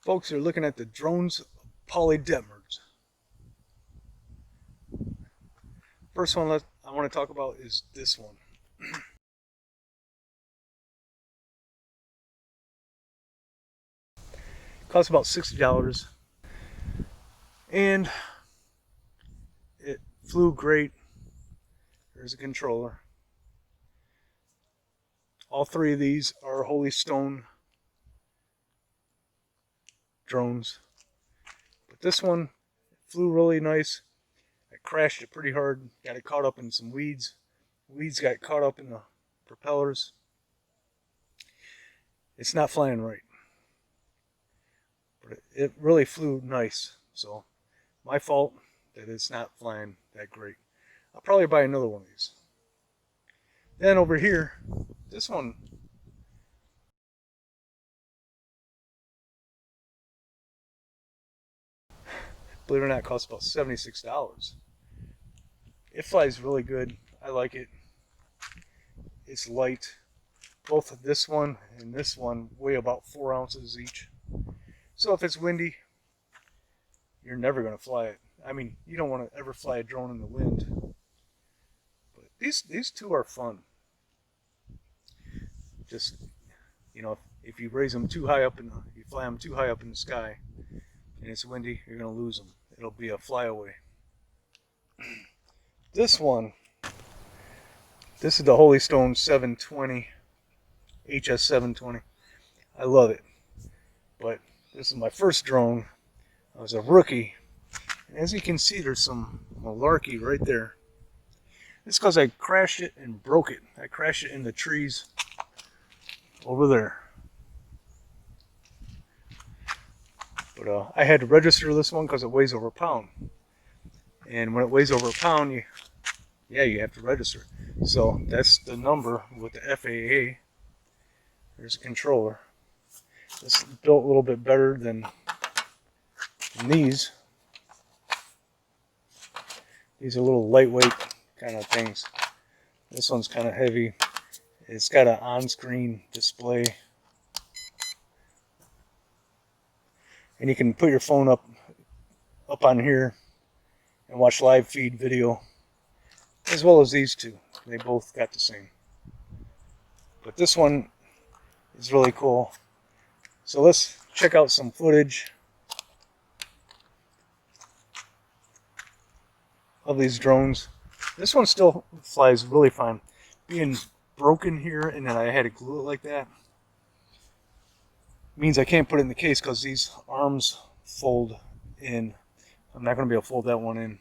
Folks are looking at the drones Paulie Detmers. First one I want to talk about is this one. Costs about $60, and it flew great. There's a controller. All three of these are Holy Stone drones, but this one flew really nice. I crashed it pretty hard, got it caught up in some weeds. Weeds got caught up in the propellers. It's not flying right, but it really flew nice. So my fault that it's not flying that great. I'll probably buy another one of these. Then over here, this one, believe it or not, costs about $76. It flies really good. I like it. It's light. Both of this one and this one weigh about 4 ounces each. So if it's windy, you're never going to fly it. I mean, you don't want to ever fly a drone in the wind. But these two are fun. Just, you know, if you raise them too high up you fly them too high up in the sky and it's windy, you're going to lose them. It'll be a flyaway. This one, this is the Holy Stone 720, HS 720. I love it. But this is my first drone. I was a rookie. And as you can see, there's some malarkey right there. It's because I crashed it and broke it. I crashed it in the trees over there. But I had to register this one because it weighs over a pound. And when it weighs over a pound, you have to register. So that's the number with the FAA. There's a controller. This is built a little bit better than these. These are little lightweight kind of things. This one's kind of heavy. It's got an on-screen display. And you can put your phone up on here and watch live feed video, as well as these two. They both got the same. But this one is really cool. So let's check out some footage of these drones. This one still flies really fine. Being broken here and then I had to glue it like that means I can't put it in the case because these arms fold in. I'm not going to be able to fold that one in.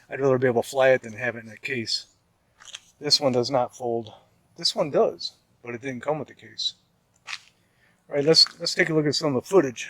I'd rather be able to fly it than have it in a case. This one does not fold. This one does, but it didn't come with the case. All right, let's take a look at some of the footage.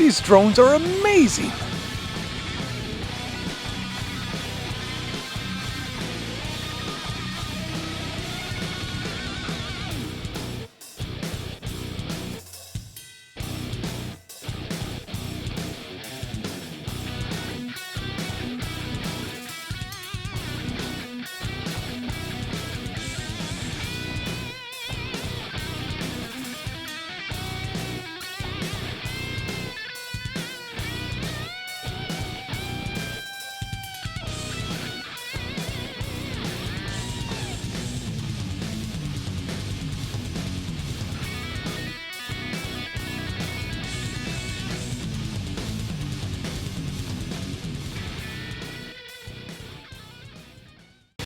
These drones are amazing!